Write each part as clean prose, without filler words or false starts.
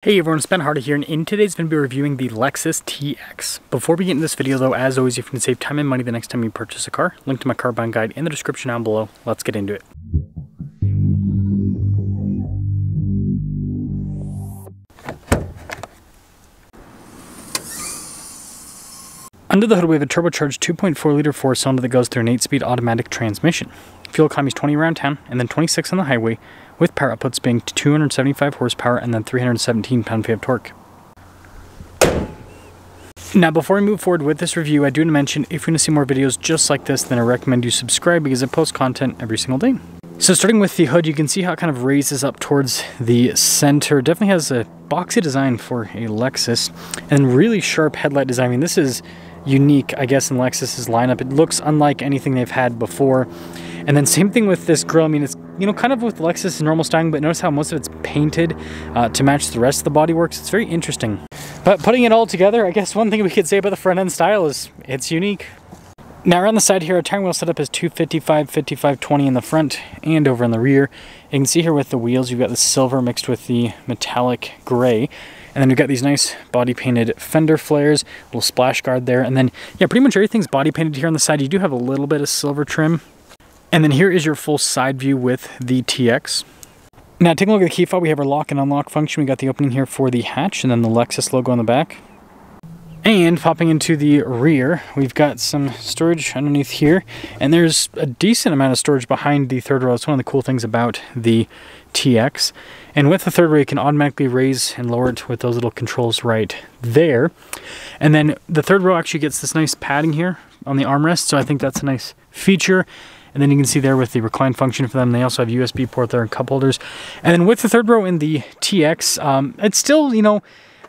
Hey everyone, it's Ben Hardy here, and in today's video, we're reviewing the Lexus TX. Before we get into this video though, as always, if you can save time and money the next time you purchase a car, link to my car buying guide in the description down below. Let's get into it. Under the hood, we have a turbocharged 2.4 liter four-cylinder that goes through an 8-speed automatic transmission. Fuel economy is 20 around town, and then 26 on the highway, with power outputs being 275 horsepower and then 317 pound-feet of torque. Now, before we move forward with this review, I do want to mention, if you want to see more videos just like this, then I recommend you subscribe because I post content every single day. So starting with the hood, you can see how it kind of raises up towards the center. Definitely has a boxy design for a Lexus, and really sharp headlight design. I mean, this is unique, I guess, in Lexus's lineup. It looks unlike anything they've had before. And then same thing with this grille. I mean, it's, you know, kind of with Lexus normal styling, but notice how most of it's painted to match the rest of the bodywork. It's very interesting. But putting it all together, I guess one thing we could say about the front end style is it's unique. Now around the side here, our tire wheel setup is 255, 55, 20 in the front and over in the rear. You can see here with the wheels, you've got the silver mixed with the metallic gray. And then we've got these nice body painted fender flares, little splash guard there. And then, yeah, pretty much everything's body painted here on the side. You do have a little bit of silver trim. And then here is your full side view with the TX. Now taking a look at the key fob, we have our lock and unlock function. We got the opening here for the hatch and then the Lexus logo on the back. And popping into the rear, we've got some storage underneath here. And there's a decent amount of storage behind the third row. It's one of the cool things about the TX. And with the third row, you can automatically raise and lower it with those little controls right there. And then the third row actually gets this nice padding here on the armrest. So I think that's a nice feature. And then you can see there with the recline function for them, they also have USB port there and cup holders. And then with the third row in the TX, it's still, you know,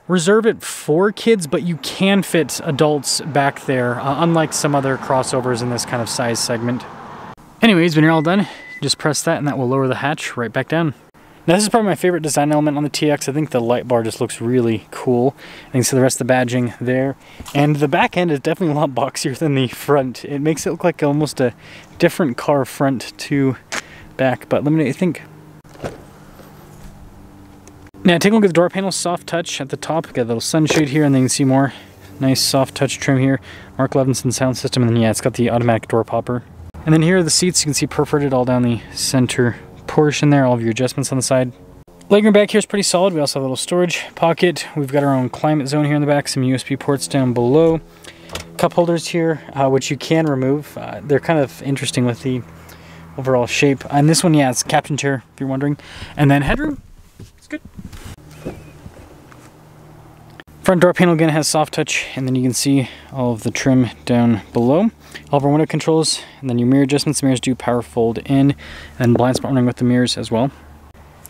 reserve it for kids, but you can fit adults back there, unlike some other crossovers in this kind of size segment. Anyways, when you're all done, just press that and that will lower the hatch right back down. Now this is probably my favorite design element on the TX. I think the light bar just looks really cool. And you can see the rest of the badging there. And the back end is definitely a lot boxier than the front. It makes it look like almost a different car front to back, but let me know what you think. Now take a look at the door panel, soft touch at the top. Got a little sunshade here, and then you can see more nice soft touch trim here. Mark Levinson sound system, and then yeah, it's got the automatic door popper. And then here are the seats. You can see perforated all down the center portion there, all of your adjustments on the side. Legroom back here is pretty solid. We also have a little storage pocket. We've got our own climate zone here in the back, some USB ports down below. Cup holders here, which you can remove. They're kind of interesting with the overall shape. And this one, yeah, it's captain chair, if you're wondering. And then headroom, it's good. Front door panel again has soft touch, and then you can see all of the trim down below. All of our window controls, and then your mirror adjustments. The mirrors do power fold in, and blind spot running with the mirrors as well.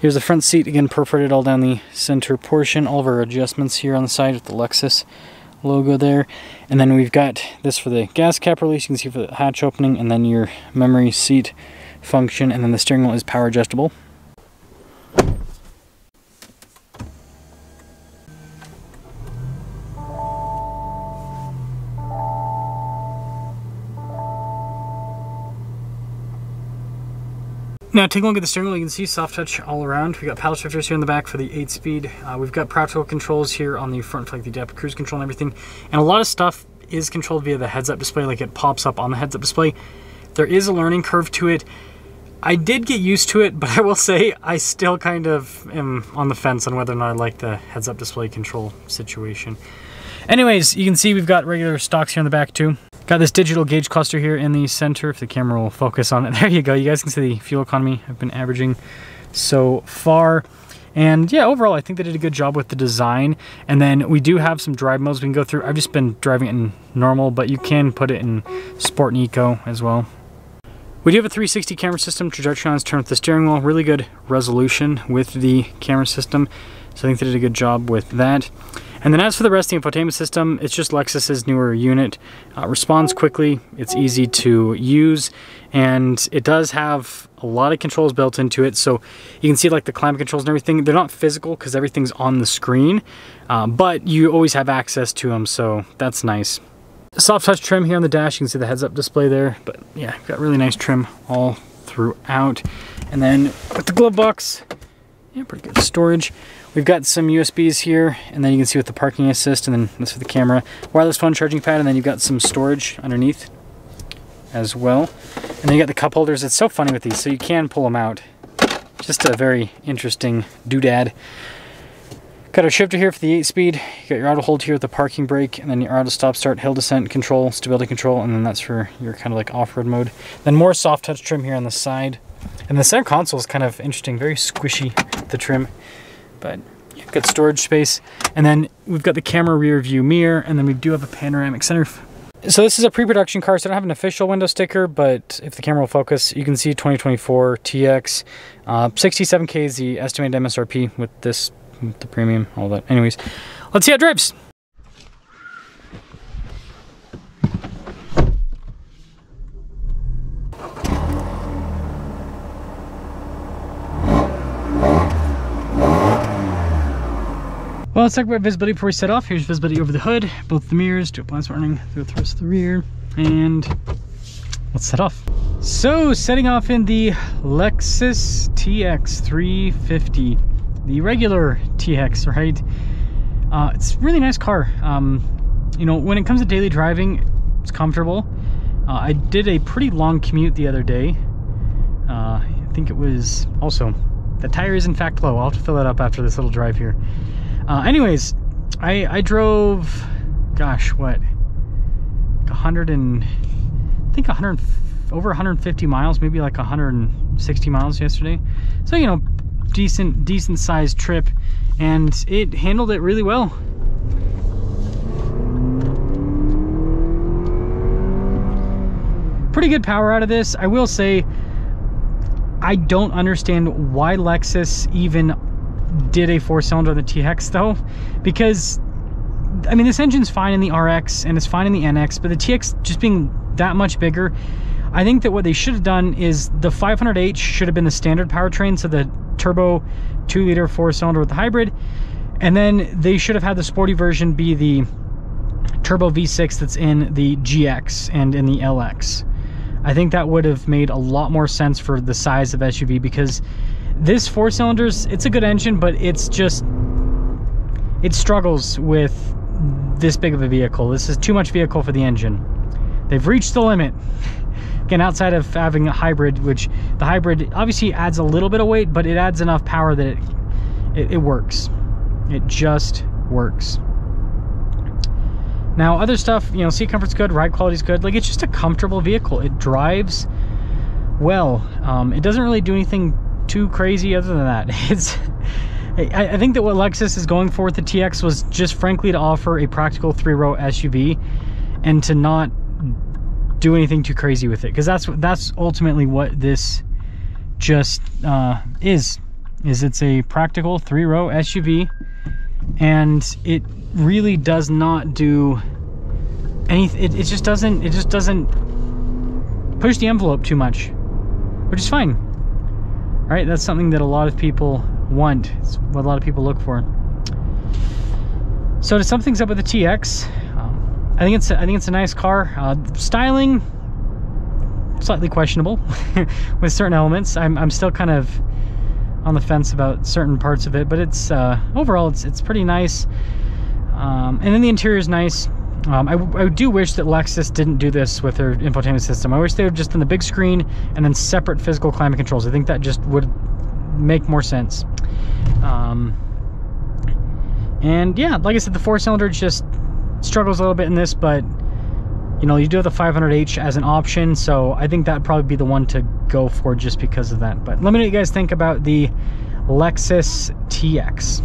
Here's the front seat, again perforated all down the center portion. All of our adjustments here on the side with the Lexus logo there. And then we've got this for the gas cap release. You can see for the hatch opening, and then your memory seat function, and then the steering wheel is power adjustable. Now take a look at the steering wheel. You can see soft touch all around. We've got paddle shifters here in the back for the 8-speed. We've got practical controls here on the front for like the adaptive cruise control and everything. And a lot of stuff is controlled via the heads-up display, like it pops up on the heads-up display. There is a learning curve to it. I did get used to it, but I will say I still kind of am on the fence on whether or not I like the heads-up display control situation. Anyways, you can see we've got regular stocks here in the back too. Got this digital gauge cluster here in the center, if the camera will focus on it. There you go. You guys can see the fuel economy I've been averaging so far. And yeah, overall, I think they did a good job with the design. And then we do have some drive modes we can go through. I've just been driving it in normal, but you can put it in sport and eco as well. We do have a 360 camera system, trajectory lines turned with the steering wheel. Really good resolution with the camera system. So I think they did a good job with that. And then as for the rest of the infotainment system, it's just Lexus's newer unit. Responds quickly, it's easy to use, and it does have a lot of controls built into it. So you can see like the climate controls and everything. They're not physical because everything's on the screen, but you always have access to them, so that's nice. Soft touch trim here on the dash. You can see the heads-up display there, but yeah, got really nice trim all throughout. And then with the glove box, Yeah, pretty good storage. We've got some USBs here, and then you can see with the parking assist, and then this for the camera. Wireless phone charging pad, and then you've got some storage underneath as well. And then you got the cup holders. It's so funny with these, so you can pull them out. Just a very interesting doodad. Got our shifter here for the 8-speed. You got your auto hold here with the parking brake, and then your auto stop start, hill descent control, stability control, and then that's for your kind of like off-road mode. Then more soft touch trim here on the side. And the center console is kind of interesting, very squishy, the trim, but yeah, good storage space. And then we've got the camera rear view mirror, and then we do have a panoramic center. So this is a pre-production car, so I don't have an official window sticker, but if the camera will focus, you can see 2024 TX. 67K is the estimated MSRP with this, the premium, all that. Anyways, let's see how it drives. Well, let's talk about visibility before we set off. Here's visibility over the hood, both the mirrors, dual blind spotting through the thrust of the rear, and let's set off. So, setting off in the Lexus TX 350, the regular TX, right? It's a really nice car. You know, when it comes to daily driving, it's comfortable. I did a pretty long commute the other day. I think it was also, the tire is in fact low. I'll have to fill that up after this little drive here. Anyways, I drove, gosh, what, 100 and, I think 100, over 150 miles, maybe like 160 miles yesterday. So, you know, decent sized trip, and it handled it really well. Pretty good power out of this. I will say, I don't understand why Lexus even did a 4-cylinder on the TX though, because I mean, this engine's fine in the RX and it's fine in the NX, but the TX just being that much bigger, I think that what they should have done is the 500H should have been the standard powertrain, so the turbo 2-liter 4-cylinder with the hybrid, and then they should have had the sporty version be the turbo V6 that's in the GX and in the LX. I think that would have made a lot more sense for the size of SUV, because this 4-cylinders, it's a good engine, but it's just, it struggles with this big of a vehicle. This is too much vehicle for the engine. They've reached the limit. Again, outside of having a hybrid, which the hybrid obviously adds a little bit of weight, but it adds enough power that it works. It just works. Now, other stuff, you know, seat comfort's good, ride quality's good. Like, it's just a comfortable vehicle. It drives well. It doesn't really do anything too crazy other than that. I think that what Lexus is going for with the TX was just frankly to offer a practical 3-row SUV and to not do anything too crazy with it, because that's ultimately what this just is it's a practical 3-row SUV, and it really does not do anything. It just doesn't push the envelope too much, which is fine. Right, that's something that a lot of people want. It's what a lot of people look for. So to sum things up with the TX, I think it's a nice car. Styling, slightly questionable with certain elements. I'm still kind of on the fence about certain parts of it, but it's overall it's pretty nice. And then the interior is nice. I do wish that Lexus didn't do this with their infotainment system. I wish they would just done the big screen and then separate physical climate controls. I think that just would make more sense. And yeah, like I said, the 4-cylinder just struggles a little bit in this, but you know, you do have the 500H as an option, so I think that'd probably be the one to go for just because of that. But let me know what you guys think about the Lexus TX.